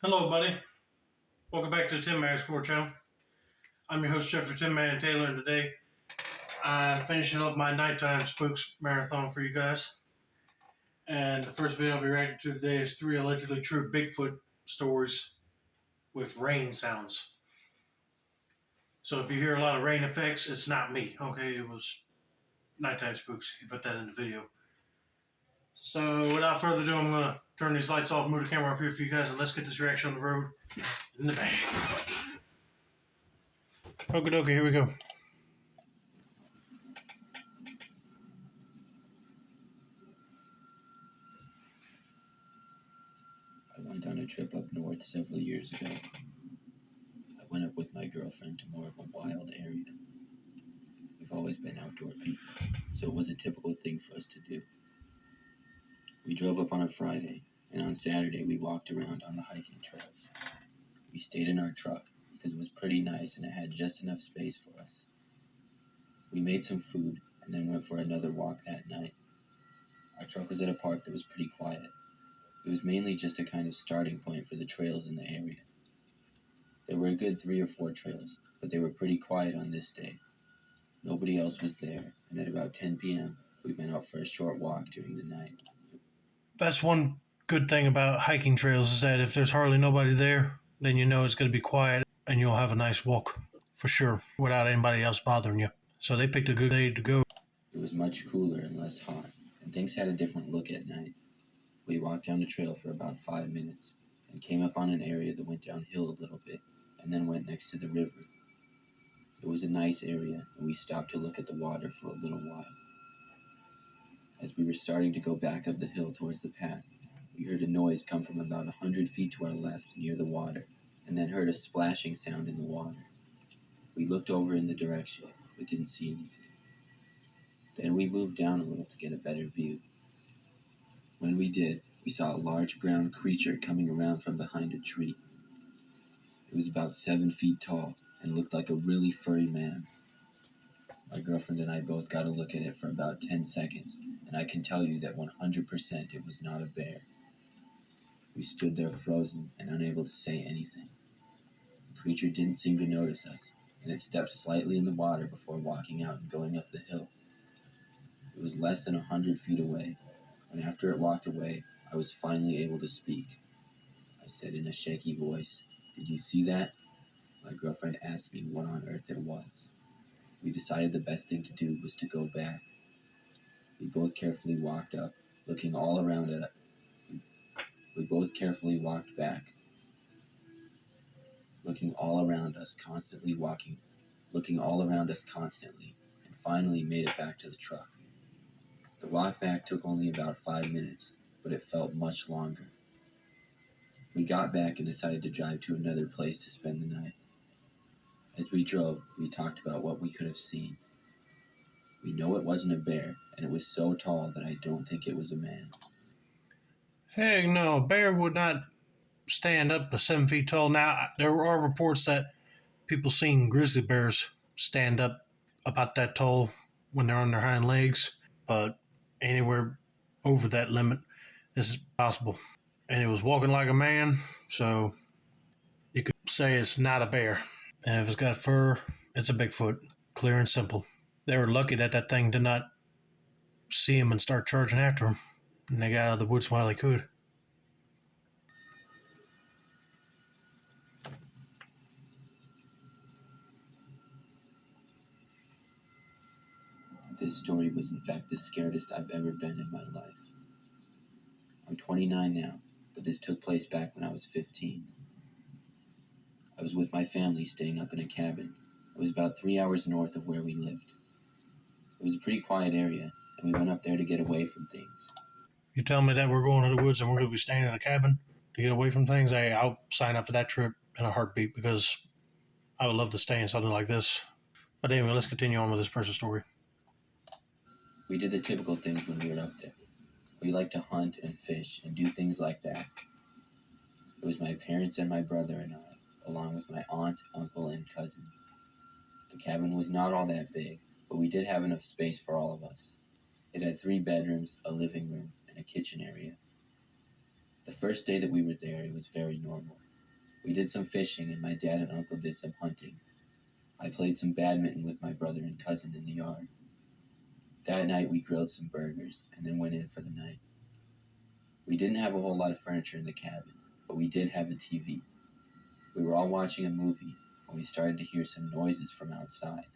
Hello, buddy. Welcome back to the Tin Man Score Channel. I'm your host, Jeffrey Tin Man Taylor, and today I'm finishing up my nighttime Spooks marathon for you guys. And the first video I'll be reacting to today is 3 allegedly true Bigfoot stories with rain sounds. So if you hear a lot of rain effects, it's not me, okay? It was nighttime Spooks. He put that in the video. So without further ado, I'm going to turn these lights off, move the camera up here for you guys, and let's get this reaction on the road in the bag. Okie dokie, here we go. I went on a trip up north several years ago. I went up with my girlfriend to more of a wild area. We've always been outdoor people, so it was a typical thing for us to do. We drove up on a Friday, and on Saturday we walked around on the hiking trails. We stayed in our truck because it was pretty nice and it had just enough space for us. We made some food and then went for another walk that night. Our truck was at a park that was pretty quiet. It was mainly just a kind of starting point for the trails in the area. There were a good 3 or 4 trails, but they were pretty quiet on this day. Nobody else was there, and at about 10 p.m., we went out for a short walk during the night. That's one good thing about hiking trails is that if there's hardly nobody there, then you know it's going to be quiet and you'll have a nice walk for sure without anybody else bothering you. So they picked a good day to go. It was much cooler and less hot, and things had a different look at night. We walked down the trail for about 5 minutes and came up on an area that went downhill a little bit and then went next to the river. It was a nice area, and we stopped to look at the water for a little while. As we were starting to go back up the hill towards the path, we heard a noise come from about 100 feet to our left near the water, and then heard a splashing sound in the water. We looked over in the direction, but didn't see anything. Then we moved down a little to get a better view. When we did, we saw a large brown creature coming around from behind a tree. It was about 7 feet tall and looked like a really furry man. My girlfriend and I both got a look at it for about 10 seconds, and I can tell you that 100% it was not a bear. We stood there frozen and unable to say anything. The creature didn't seem to notice us, and it stepped slightly in the water before walking out and going up the hill. It was less than 100 feet away, and after it walked away, I was finally able to speak. I said in a shaky voice, "Did you see that?" My girlfriend asked me what on earth it was. We decided the best thing to do was to go back. We both carefully walked up, looking all around it. We both carefully walked back, looking all around us constantly, and finally made it back to the truck. The walk back took only about 5 minutes, but it felt much longer. We got back and decided to drive to another place to spend the night. As we drove, we talked about what we could have seen. We know it wasn't a bear, and it was so tall that I don't think it was a man. Heck no, a bear would not stand up to 7 feet tall. Now, there are reports that people seen grizzly bears stand up about that tall when they're on their hind legs, but anywhere over that limit, this is possible. And it was walking like a man, so you could say it's not a bear. And if it's got fur, it's a Bigfoot. Clear and simple. They were lucky that that thing did not see him and start charging after him. And they got out of the woods while they could. This story was in fact the scaredest I've ever been in my life. I'm 29 now, but this took place back when I was 15. I was with my family staying up in a cabin. It was about 3 hours north of where we lived. It was a pretty quiet area, and we went up there to get away from things. You tell me that we're going to the woods and we're going to be staying in a cabin to get away from things, hey, I'll sign up for that trip in a heartbeat because I would love to stay in something like this. But anyway, let's continue on with this person's story. We did the typical things when we were up there. We liked to hunt and fish and do things like that. It was my parents and my brother and I, along with my aunt, uncle, and cousin. The cabin was not all that big, but we did have enough space for all of us. It had 3 bedrooms, a living room, and a kitchen area. The first day that we were there, it was very normal. We did some fishing, and my dad and uncle did some hunting. I played some badminton with my brother and cousin in the yard. That night we grilled some burgers, and then went in for the night. We didn't have a whole lot of furniture in the cabin, but we did have a TV. We were all watching a movie when we started to hear some noises from outside.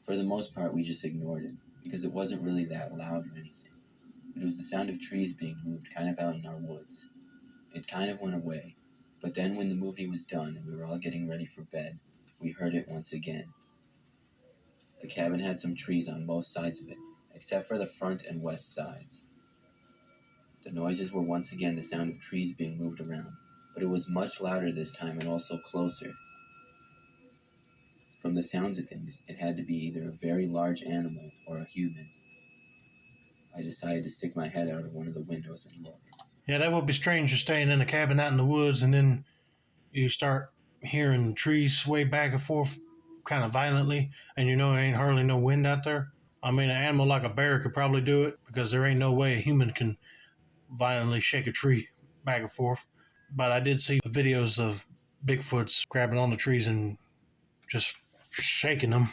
For the most part, we just ignored it, because it wasn't really that loud or anything. It was the sound of trees being moved kind of out in our woods. It kind of went away, but then when the movie was done and we were all getting ready for bed, we heard it once again. The cabin had some trees on both sides of it, except for the front and west sides. The noises were once again the sound of trees being moved around, but it was much louder this time and also closer. From the sounds of things, it had to be either a very large animal or a human. I decided to stick my head out of one of the windows and look. Yeah, that would be strange. You're staying in a cabin out in the woods, and then you start hearing trees sway back and forth kind of violently, and you know there ain't hardly no wind out there. I mean, an animal like a bear could probably do it because there ain't no way a human can violently shake a tree back and forth. But I did see videos of Bigfoots grabbing on the trees and just shaking them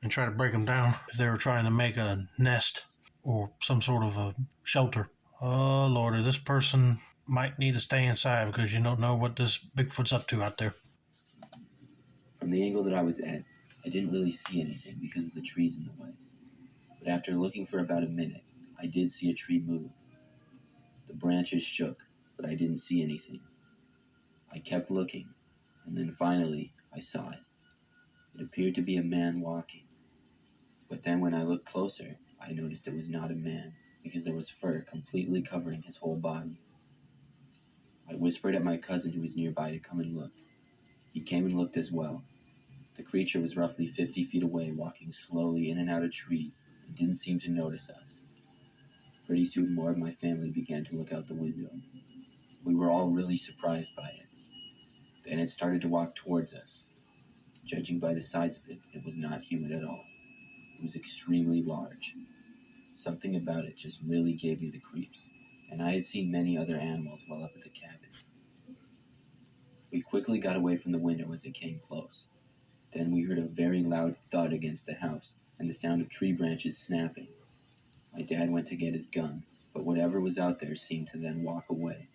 and try to break them down if they were trying to make a nest or some sort of a shelter. Oh, Lordy, this person might need to stay inside because you don't know what this Bigfoot's up to out there. From the angle that I was at, I didn't really see anything because of the trees in the way. But after looking for about a minute, I did see a tree move. The branches shook, but I didn't see anything. I kept looking, and then finally, I saw it. It appeared to be a man walking. But then when I looked closer, I noticed it was not a man, because there was fur completely covering his whole body. I whispered at my cousin who was nearby to come and look. He came and looked as well. The creature was roughly 50 feet away, walking slowly in and out of trees, and didn't seem to notice us. Pretty soon more of my family began to look out the window. We were all really surprised by it. Then it started to walk towards us. Judging by the size of it, it was not human at all. It was extremely large. Something about it just really gave me the creeps, and I had seen many other animals while up at the cabin. We quickly got away from the window as it came close. Then we heard a very loud thud against the house, and the sound of tree branches snapping. My dad went to get his gun, but whatever was out there seemed to then walk away.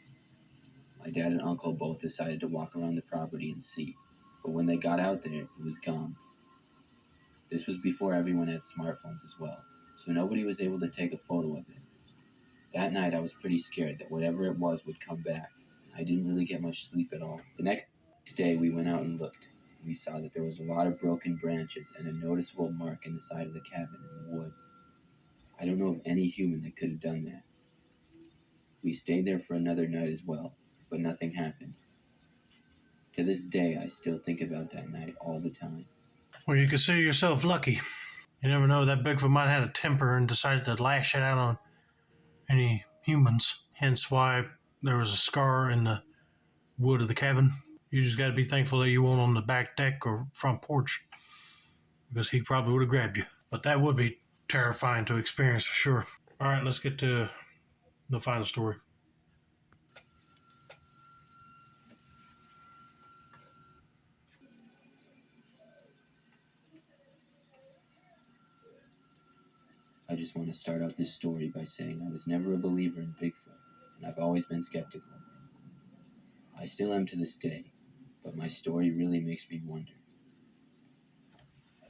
My dad and uncle both decided to walk around the property and see, but when they got out there, it was gone. This was before everyone had smartphones as well, so nobody was able to take a photo of it. That night I was pretty scared that whatever it was would come back. I didn't really get much sleep at all. The next day we went out and looked. We saw that there was a lot of broken branches and a noticeable mark in the side of the cabin in the wood. I don't know of any human that could have done that. We stayed there for another night as well, but nothing happened. To this day, I still think about that night all the time. Well, you consider yourself lucky. You never know, that Bigfoot might have had a temper and decided to lash it out on any humans. Hence why there was a scar in the wood of the cabin. You just got to be thankful that you weren't on the back deck or front porch because he probably would have grabbed you. But that would be terrifying to experience for sure. All right, let's get to the final story. I just want to start out this story by saying I was never a believer in Bigfoot, and I've always been skeptical. I still am to this day, but my story really makes me wonder.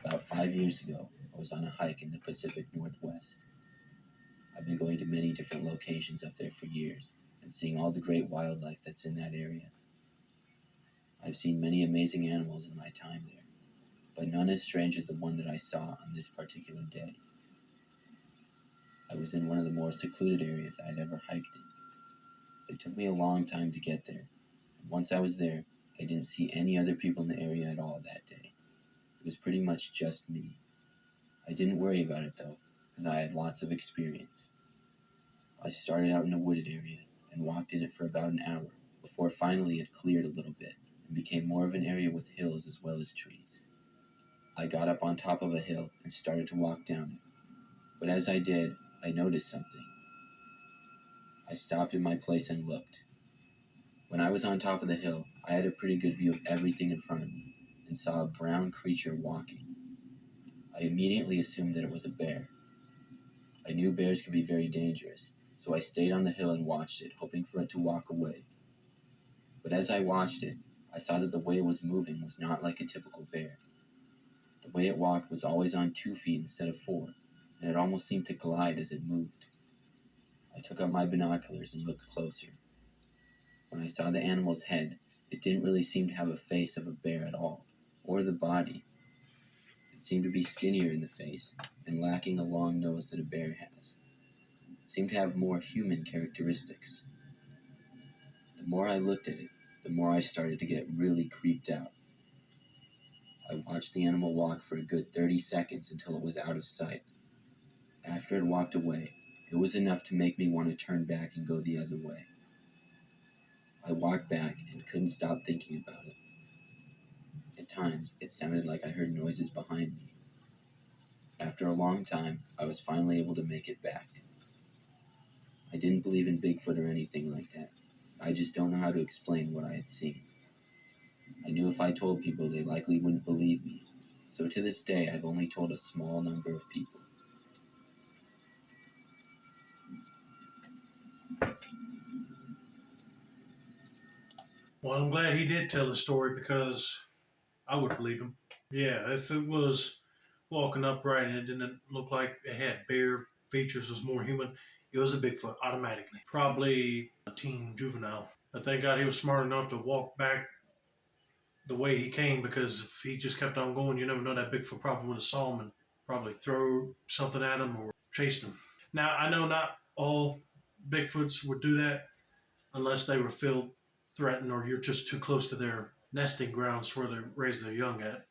About 5 years ago, I was on a hike in the Pacific Northwest. I've been going to many different locations up there for years and seeing all the great wildlife that's in that area. I've seen many amazing animals in my time there, but none as strange as the one that I saw on this particular day. I was in one of the more secluded areas I had ever hiked in. It took me a long time to get there, and once I was there, I didn't see any other people in the area at all that day. It was pretty much just me. I didn't worry about it though, because I had lots of experience. I started out in a wooded area and walked in it for about an hour before finally it cleared a little bit and became more of an area with hills as well as trees. I got up on top of a hill and started to walk down it, but as I did, I noticed something. I stopped in my place and looked. When I was on top of the hill, I had a pretty good view of everything in front of me and saw a brown creature walking. I immediately assumed that it was a bear. I knew bears could be very dangerous, so I stayed on the hill and watched it, hoping for it to walk away. But as I watched it, I saw that the way it was moving was not like a typical bear. The way it walked was always on 2 feet instead of 4, and it almost seemed to glide as it moved. I took out my binoculars and looked closer. When I saw the animal's head, it didn't really seem to have a face of a bear at all, or the body. It seemed to be skinnier in the face and lacking a long nose that a bear has. It seemed to have more human characteristics. The more I looked at it, the more I started to get really creeped out. I watched the animal walk for a good 30 seconds until it was out of sight. After it walked away, it was enough to make me want to turn back and go the other way. I walked back and couldn't stop thinking about it. At times, it sounded like I heard noises behind me. After a long time, I was finally able to make it back. I didn't believe in Bigfoot or anything like that. I just don't know how to explain what I had seen. I knew if I told people, they likely wouldn't believe me. So to this day, I've only told a small number of people. Well, I'm glad he did tell the story because I would believe him. Yeah, if it was walking upright and it didn't look like it had bear features, was more human, it was a Bigfoot automatically. Probably a teen juvenile. But thank God he was smart enough to walk back the way he came, because if he just kept on going, you never know, that Bigfoot probably would have saw him and probably throw something at him or chased him. Now, I know not all Bigfoots would do that unless they were feel threatened or you're just too close to their nesting grounds where they raise their young at.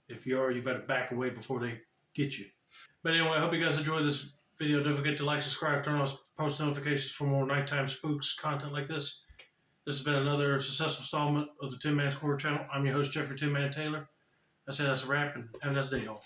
If you are, you better back away before they get you. But anyway, I hope you guys enjoyed this video. Don't forget to like, subscribe, turn on post notifications for more nighttime spooks content like this. This has been another successful installment of the Tin Man Square channel. I'm your host, Jeffrey Tin Man Taylor. I say that's a wrap, and have a nice day, y'all.